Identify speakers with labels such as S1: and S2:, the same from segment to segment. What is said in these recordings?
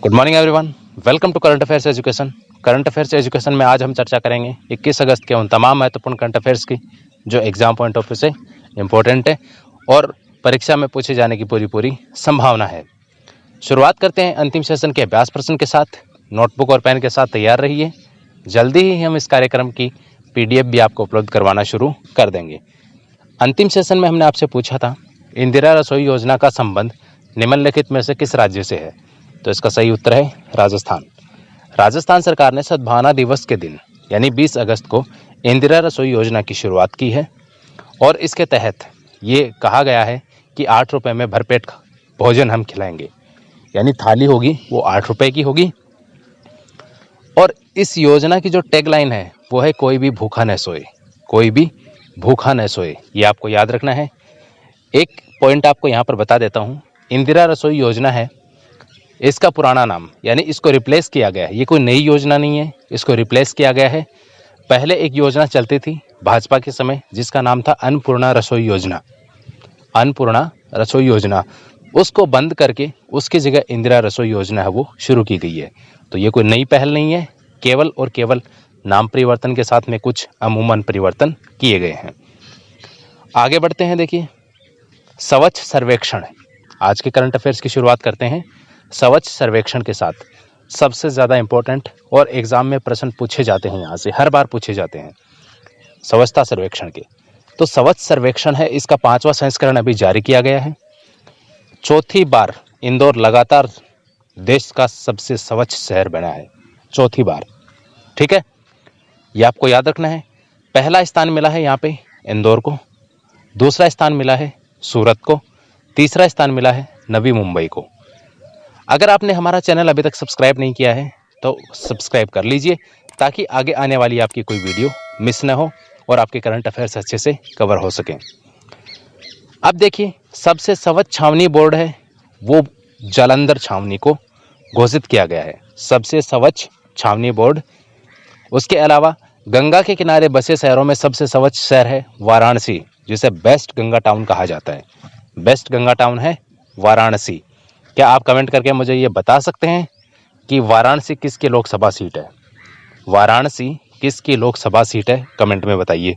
S1: Good morning everyone, welcome to current affairs education. Current affairs education में आज हम चर्चा करेंगे 21 अगस्त के उन तमाम महत्वपूर्ण करंट अफेयर्स की जो एग्जाम पॉइंट ऑफ व्यू से इम्पोर्टेंट है और परीक्षा में पूछे जाने की पूरी संभावना है। शुरुआत करते हैं अंतिम सेशन के अभ्यास प्रश्न के साथ। नोटबुक और पेन के साथ तैयार रहिए। जल्दी ही हम इस कार्यक्रम की PDF भी आपको उपलब्ध करवाना शुरू कर देंगे। अंतिम सेशन में हमने आपसे पूछा था, इंदिरा रसोई योजना का संबंध निम्नलिखित में से किस राज्य से है? तो इसका सही उत्तर है राजस्थान। राजस्थान सरकार ने सद्भावना दिवस के दिन यानी 20 अगस्त को इंदिरा रसोई योजना की शुरुआत की है और इसके तहत ये कहा गया है कि 8 रुपये में भरपेट भोजन हम खिलाएंगे, यानी थाली होगी वो 8 रुपये की होगी। और इस योजना की जो टैगलाइन है वो है कोई भी भूखा न सोए, कोई भी भूखा न सोए। ये आपको याद रखना है। एक पॉइंट आपको यहाँ पर बता देता हूँ, इंदिरा रसोई योजना है, इसका पुराना नाम यानी इसको रिप्लेस किया गया है। ये कोई नई योजना नहीं है, इसको रिप्लेस किया गया है। पहले एक योजना चलती थी भाजपा के समय जिसका नाम था अन्नपूर्णा रसोई योजना। अन्नपूर्णा रसोई योजना उसको बंद करके उसकी जगह इंदिरा रसोई योजना है वो शुरू की गई है। तो ये कोई नई पहल नहीं है, केवल और केवल नाम परिवर्तन के साथ में कुछ अमूमन परिवर्तन किए गए हैं। आगे बढ़ते हैं। देखिए, स्वच्छ सर्वेक्षण, आज के करंट अफेयर्स की शुरुआत करते हैं स्वच्छ सर्वेक्षण के साथ। सबसे ज़्यादा इंपॉर्टेंट और एग्जाम में प्रश्न पूछे जाते हैं, यहाँ से हर बार पूछे जाते हैं स्वच्छता सर्वेक्षण के। तो स्वच्छ सर्वेक्षण है, इसका 5वां संस्करण अभी जारी किया गया है। चौथी बार इंदौर लगातार देश का सबसे स्वच्छ शहर बना है, चौथी बार। ठीक है, ये आपको याद रखना है। पहला स्थान मिला है यहाँ पे इंदौर को, दूसरा स्थान मिला है सूरत को, तीसरा स्थान मिला है नवी मुंबई को। अगर आपने हमारा चैनल अभी तक सब्सक्राइब नहीं किया है तो सब्सक्राइब कर लीजिए ताकि आगे आने वाली आपकी कोई वीडियो मिस न हो और आपके करंट अफेयर्स अच्छे से कवर हो सकें। अब देखिए, सबसे स्वच्छ छावनी बोर्ड है वो जालंधर छावनी को घोषित किया गया है, सबसे स्वच्छ छावनी बोर्ड। उसके अलावा गंगा के किनारे बसे शहरों में सबसे स्वच्छ शहर है वाराणसी, जिसे बेस्ट गंगा टाउन कहा जाता है। बेस्ट गंगा टाउन है वाराणसी। क्या आप कमेंट करके मुझे ये बता सकते हैं कि वाराणसी किसकी लोकसभा सीट है? वाराणसी किसकी लोकसभा सीट है? कमेंट में बताइए।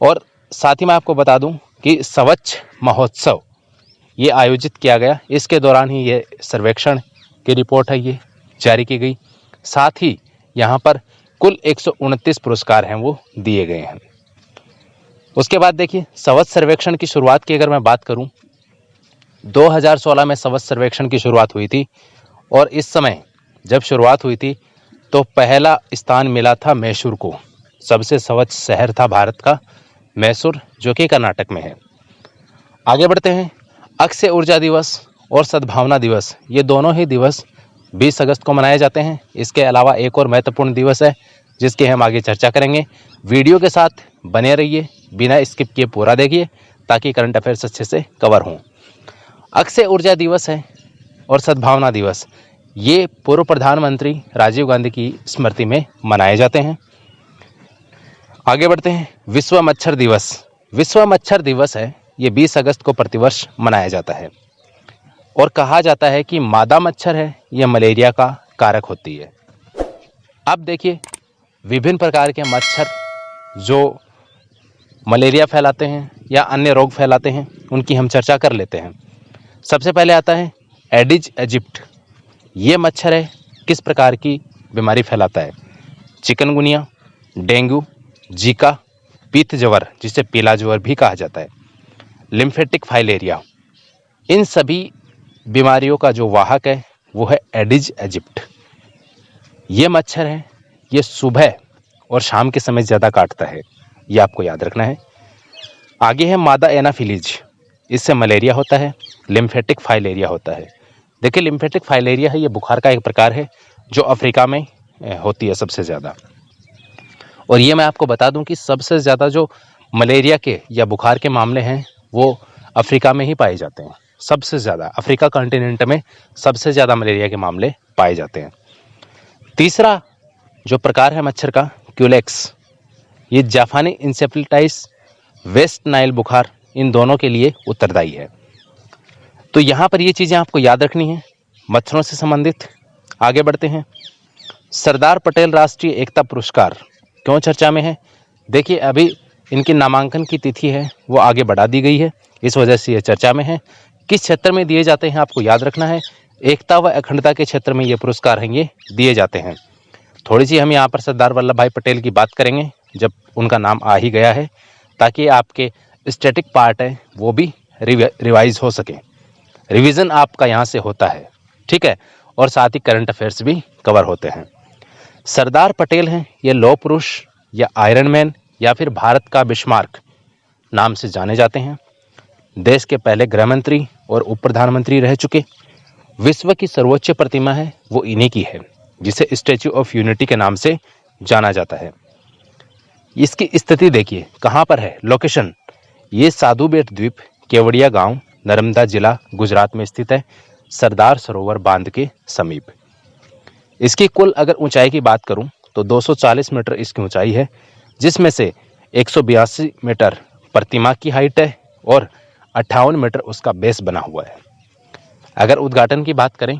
S1: और साथ ही मैं आपको बता दूं कि स्वच्छ महोत्सव ये आयोजित किया गया, इसके दौरान ही ये सर्वेक्षण की रिपोर्ट है ये जारी की गई। साथ ही यहाँ पर कुल 129 पुरस्कार हैं वो दिए गए हैं। उसके बाद देखिए, स्वच्छ सर्वेक्षण की शुरुआत की अगर मैं बात करूं, 2016 में स्वच्छ सर्वेक्षण की शुरुआत हुई थी और इस समय जब शुरुआत हुई थी तो पहला स्थान मिला था मैसूर को, सबसे स्वच्छ शहर था भारत का मैसूर, जो कि कर्नाटक में है। आगे बढ़ते हैं। अक्षय ऊर्जा दिवस और सद्भावना दिवस, ये दोनों ही दिवस 20 अगस्त को मनाए जाते हैं। इसके अलावा एक और महत्वपूर्ण दिवस है जिसकी हम आगे चर्चा करेंगे। वीडियो के साथ बने रहिए, बिना स्किप किए पूरा देखिए ताकि करंट अफेयर्स अच्छे से कवर हों। अक्षय ऊर्जा दिवस है और सद्भावना दिवस, ये पूर्व प्रधानमंत्री राजीव गांधी की स्मृति में मनाए जाते हैं। आगे बढ़ते हैं। विश्व मच्छर दिवस, विश्व मच्छर दिवस है, ये 20 अगस्त को प्रतिवर्ष मनाया जाता है और कहा जाता है कि मादा मच्छर है यह मलेरिया का कारक होती है। अब देखिए, विभिन्न प्रकार के मच्छर जो मलेरिया फैलाते हैं या अन्य रोग फैलाते हैं उनकी हम चर्चा कर लेते हैं। सबसे पहले आता है एडिज इजिप्ट। ये मच्छर है, किस प्रकार की बीमारी फैलाता है? चिकनगुनिया, डेंगू, जीका, पीत ज्वर जिसे पीला ज्वर भी कहा जाता है, लिम्फेटिक फाइलेरिया। इन सभी बीमारियों का जो वाहक है वो है एडिज इजिप्ट। ये मच्छर है, ये सुबह और शाम के समय ज़्यादा काटता है, ये आपको याद रखना है। आगे है मादा एनाफिलीज, इससे मलेरिया होता है, लिम्फेटिक फाइलेरिया होता है। देखिए, लिम्फेटिक फाइलेरिया है, ये बुखार का एक प्रकार है जो अफ्रीका में होती है सबसे ज़्यादा। और ये मैं आपको बता दूं कि सबसे ज़्यादा जो मलेरिया के या बुखार के मामले हैं वो अफ्रीका में ही पाए जाते हैं। सबसे ज़्यादा अफ्रीका कॉन्टिनेंट में सबसे ज़्यादा मलेरिया के मामले पाए जाते हैं। तीसरा जो प्रकार है मच्छर का, क्यूलेक्स, ये जापानी इंसेफ्लाइटिस, वेस्ट नाइल बुखार, इन दोनों के लिए उत्तरदायी है। तो यहाँ पर ये चीज़ें आपको याद रखनी है। मच्छरों से संबंधित। आगे बढ़ते हैं। सरदार पटेल राष्ट्रीय एकता पुरस्कार क्यों चर्चा में है? देखिए, अभी इनकी नामांकन की तिथि है वो आगे बढ़ा दी गई है, इस वजह से ये चर्चा में है। किस क्षेत्र में दिए जाते हैं आपको याद रखना है, एकता व अखंडता के क्षेत्र में ये पुरस्कार हैं ये दिए जाते हैं। थोड़ी सी हम यहाँ पर सरदार वल्लभ भाई पटेल की बात करेंगे जब उनका नाम आ ही गया है, ताकि आपके स्टैटिक पार्ट है वो भी रिवाइज हो सके। रिवीजन आपका यहाँ से होता है, ठीक है, और साथ ही करंट अफेयर्स भी कवर होते हैं। सरदार पटेल हैं ये लौह पुरुष या आयरन मैन या फिर भारत का बिस्मार्क नाम से जाने जाते हैं। देश के पहले गृह मंत्री और उप प्रधानमंत्री रह चुके। विश्व की सर्वोच्च प्रतिमा है वो इन्हीं की है, जिसे स्टैच्यू ऑफ यूनिटी के नाम से जाना जाता है। इसकी स्थिति देखिए कहाँ पर है, लोकेशन, ये साधु बेट द्वीप, केवड़िया गांव, नर्मदा जिला, गुजरात में स्थित है, सरदार सरोवर बांध के समीप। इसकी कुल अगर ऊंचाई की बात करूं तो 240 मीटर इसकी ऊंचाई है, जिसमें से 182 मीटर प्रतिमा की हाइट है और 58 मीटर उसका बेस बना हुआ है। अगर उद्घाटन की बात करें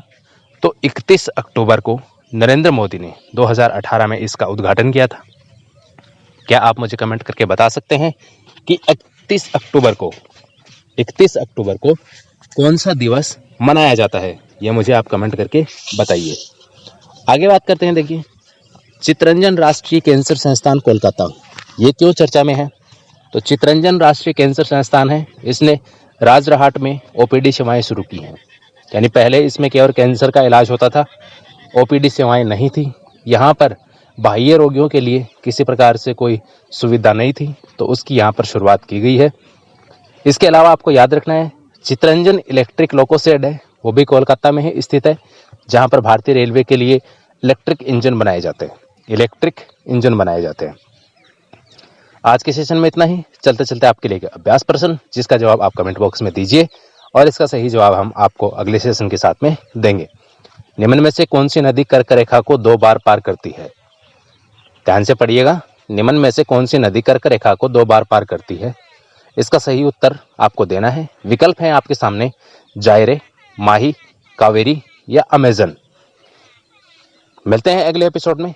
S1: तो 31 अक्टूबर को नरेंद्र मोदी ने 2018 में इसका उद्घाटन किया था। क्या आप मुझे कमेंट करके बता सकते हैं कि 31 अक्टूबर को कौन सा दिवस मनाया जाता है? ये मुझे आप कमेंट करके बताइए। आगे बात करते हैं। देखिए, चित्तरंजन राष्ट्रीय कैंसर संस्थान कोलकाता, ये क्यों चर्चा में है? तो चित्तरंजन राष्ट्रीय कैंसर संस्थान है, इसने राजरहाट में ओपीडी सेवाएं शुरू की हैं। यानी पहले इसमें केवल कैंसर का इलाज होता था, ओपीडी सेवाएं नहीं थी। यहाँ पर बाह्य रोगियों के लिए किसी प्रकार से कोई सुविधा नहीं थी, तो उसकी यहाँ पर शुरुआत की गई है। इसके अलावा आपको याद रखना है, चित्तरंजन इलेक्ट्रिक लोको शेड है, वो भी कोलकाता में ही स्थित है, जहाँ पर भारतीय रेलवे के लिए इलेक्ट्रिक इंजन बनाए जाते हैं। आज के सेशन में इतना ही। चलते चलते आपके लिए अभ्यास प्रश्न, जिसका जवाब आप कमेंट बॉक्स में दीजिए और इसका सही जवाब हम आपको अगले सेशन के साथ में देंगे। निम्न में से कौन सी नदी कर्क रेखा को 2 बार पार करती है? ध्यान से पढ़िएगा, निम्न में से कौन सी नदी कर्क रेखा को 2 बार पार करती है? इसका सही उत्तर आपको देना है। विकल्प है आपके सामने, जायरे, माही, कावेरी या अमेजन। मिलते हैं अगले एपिसोड में।